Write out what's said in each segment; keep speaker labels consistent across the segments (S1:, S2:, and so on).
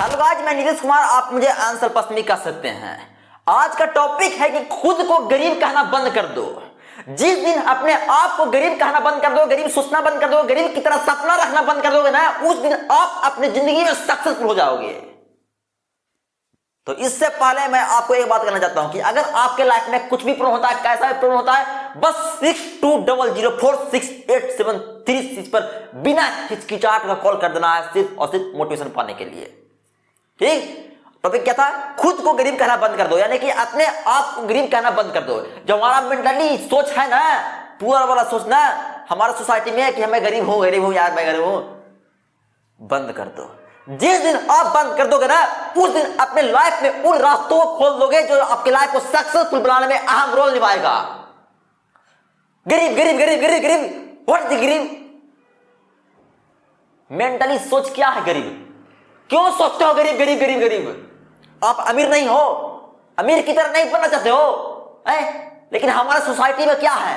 S1: Hello guys, मैं नीतीश कुमार। आप मुझे आंसर पसंद कर सकते हैं। आज का टॉपिक है कि खुद को गरीब कहना बंद कर दो। जिस दिन अपने आप को गरीब कहना बंद कर दो, गरीब सोचना बंद कर दो, गरीब की तरह सपना रखना बंद कर दोगे ना, उस दिन आप अपनी जिंदगी में सक्सेसफुल हो जाओगे। तो इससे पहले मैं आपको एक बात कहना चाहता हूं कि अगर आपके लाइफ में कुछ भी प्रॉब्लम होता है, कैसा भी प्रॉब्लम होता है, बस 6200468736 पर बिना हिचकिचाहट का कॉल कर देना है, सिर्फ और सिर्फ मोटिवेशन पाने के लिए। ठीक। टॉपिक क्या था? खुद को गरीब कहना बंद कर दो, यानी कि अपने आप को गरीब कहना बंद कर दो। जो हमारा मेंटली सोच है ना, पूरा वाला सोच ना हमारा सोसाइटी में कि मैं गरीब हूं यार, मैं गरीब हूं, बंद कर दो। जिस दिन आप बंद कर दोगे ना, उस दिन अपने लाइफ में उन रास्तों को खोल दोगे जो आपके लाइफ को सक्सेसफुल बनाने में अहम रोल निभाएगा। गरीब गरीब गरीब गरीब गरीब, व्हाट इज गरीब? मेंटली सोच क्या है गरीब? क्यों सोचते हो गरीब गरीब गरीब गरीब? आप अमीर नहीं हो, अमीर की तरह नहीं बनना चाहते हो लेकिन हमारे सोसाइटी में क्या है?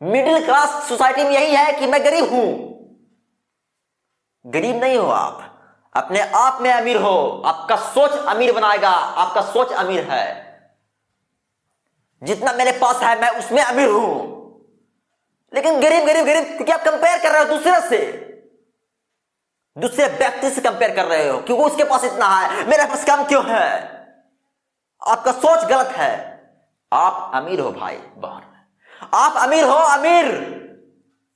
S1: मिडिल क्लास सोसाइटी में यही है कि मैं गरीब हूं। गरीब नहीं हो आप, अपने आप में अमीर हो। आपका सोच अमीर बनाएगा। आपका सोच अमीर है। जितना मेरे पास है मैं उसमें अमीर हूं। लेकिन गरीब गरीब गरीब क्योंकि आप कंपेयर कर रहे हो दूसरे व्यक्ति से कंपेयर कर रहे हो, क्योंकि उसके पास इतना है, मेरे पास कम क्यों है? आपका सोच गलत है। आप अमीर हो भाई बहन, आप अमीर हो, अमीर।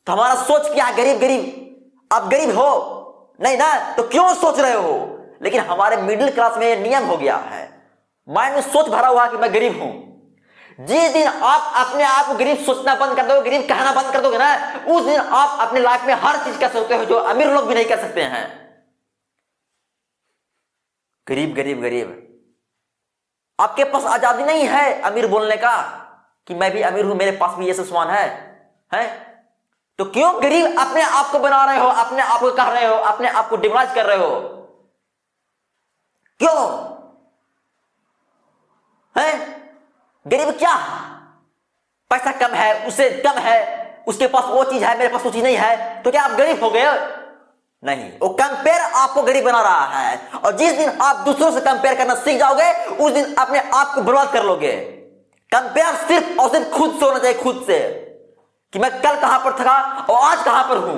S1: तो हमारा सोच क्या है? गरीब गरीब। आप गरीब हो नहीं ना, तो क्यों सोच रहे हो? लेकिन हमारे मिडिल क्लास में यह नियम हो गया है, माइंड में सोच भरा हुआ कि मैं गरीब हूं। जिस दिन आप अपने आप को गरीब सोचना बंद कर दोगे, गरीब कहना बंद कर दोगे ना, उस दिन आप अपने लाइफ में हर चीज कर सकते हो जो अमीर लोग भी नहीं कर सकते हैं। गरीब गरीब गरीब। आपके पास आजादी नहीं है अमीर बोलने का कि मैं भी अमीर हूं, मेरे पास भी ये सब सामान है? तो क्यों गरीब अपने आप को बना रहे हो, अपने आप को कह रहे हो, अपने आप को डिमोराइज कर रहे हो? क्यों है? गरीब क्या है? पैसा कम है, उससे कम है, उसके पास वो चीज है, मेरे पास वो चीज नहीं है, तो क्या आप गरीब हो गए? नहीं, वो कंपेयर आपको गरीब बना रहा है। और जिस दिन आप दूसरों से कंपेयर करना सीख जाओगे, उस दिन अपने आप को बर्बाद कर लोगे। कंपेयर सिर्फ और सिर्फ खुद से होना चाहिए, खुद से, कि मैं कल कहां पर था और आज कहां पर हूं,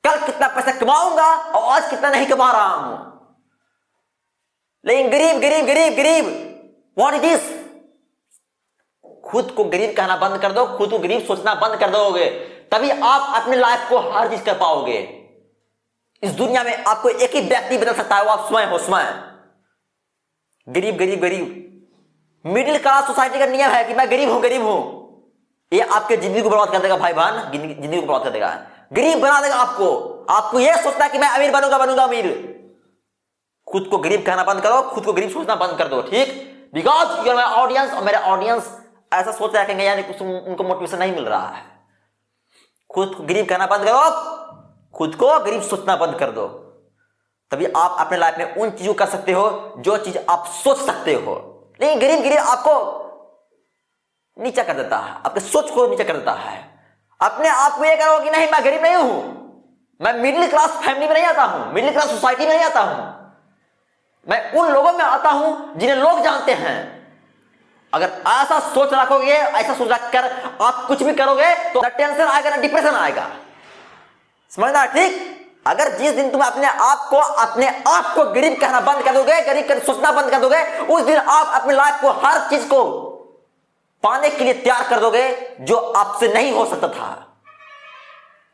S1: कल कितना पैसा कमाऊंगा और आज कितना नहीं कमा रहा हूं। लेकिन गरीब गरीब गरीब गरीब, व्हाट इज दिस? खुद को गरीब कहना बंद कर दो, खुद को गरीब सोचना बंद कर दोगे, तभी आप अपने लाइफ को हर चीज कर पाओगे। इस दुनिया में आपको एक ही व्यक्ति बदल सकता है, वो आप स्वयं हो, स्वयं। गरीब गरीब गरीब। मिडिल क्लास सोसाइटी का नियम है कि मैं गरीब हूं, ये आपके जिंदगी को बर्बाद कर देगा भाई बहन, जिंदगी को बर्बाद कर देगा, गरीब बना देगा आपको यह सोचना कि मैं अमीर बनूंगा अमीर। खुद को गरीब कहना बंद करो, खुद को गरीब सोचना बंद कर दो, ठीक? Because you are my audience, और मेरे ऑडियंस ऐसा सोच रखेंगे यानी कुछ उनको मोटिवेशन नहीं मिल रहा है। खुद को गरीब कहना बंद करो, खुद को गरीब सोचना बंद कर दो, तभी आप अपने लाइफ में उन चीजों कर सकते हो जो चीज आप सोच सकते हो। लेकिन गरीब गरीब आपको नीचा कर देता है, आपके सोच को नीचा कर देता है। अपने आप को यह करो कि नहीं, मैं गरीब नहीं हूं, मैं मिडिल क्लास फैमिली में नहीं आता हूं, मिडिल क्लास सोसाइटी में नहीं आता हूं, मैं उन लोगों में आता हूं जिन्हें लोग जानते हैं। अगर ऐसा सोच रखोगे, ऐसा सोच रखकर आप कुछ भी करोगे तो ना टेंशन आएगा ना डिप्रेशन आएगा, समझना? ठीक। अगर जिस दिन तुम अपने आप को गरीब कहना बंद कर दोगे, गरीब सोचना बंद कर दोगे, उस दिन आप अपनी लाइफ को हर चीज को पाने के लिए तैयार कर दोगे जो आपसे नहीं हो सकता था।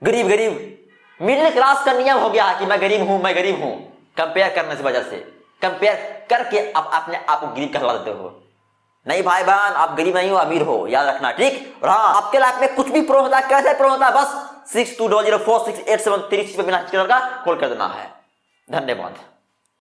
S1: गरीब गरीब। मिडिल क्लास का नियम हो गया है कि मैं गरीब हूं, कंपेयर करने की वजह से, कंपेयर करके आप अपने आप को गरीब कहला देते हो। नहीं भाई बहन, आप गरीब नहीं हो, अमीर हो, याद रखना, ठीक? और हाँ, आपके लाइफ में कुछ भी प्रॉब्लम होता है, कैसे प्रॉब्लम होता है, बस 6200468736 पे बिना हिचक का कॉल कर देना है। धन्यवाद।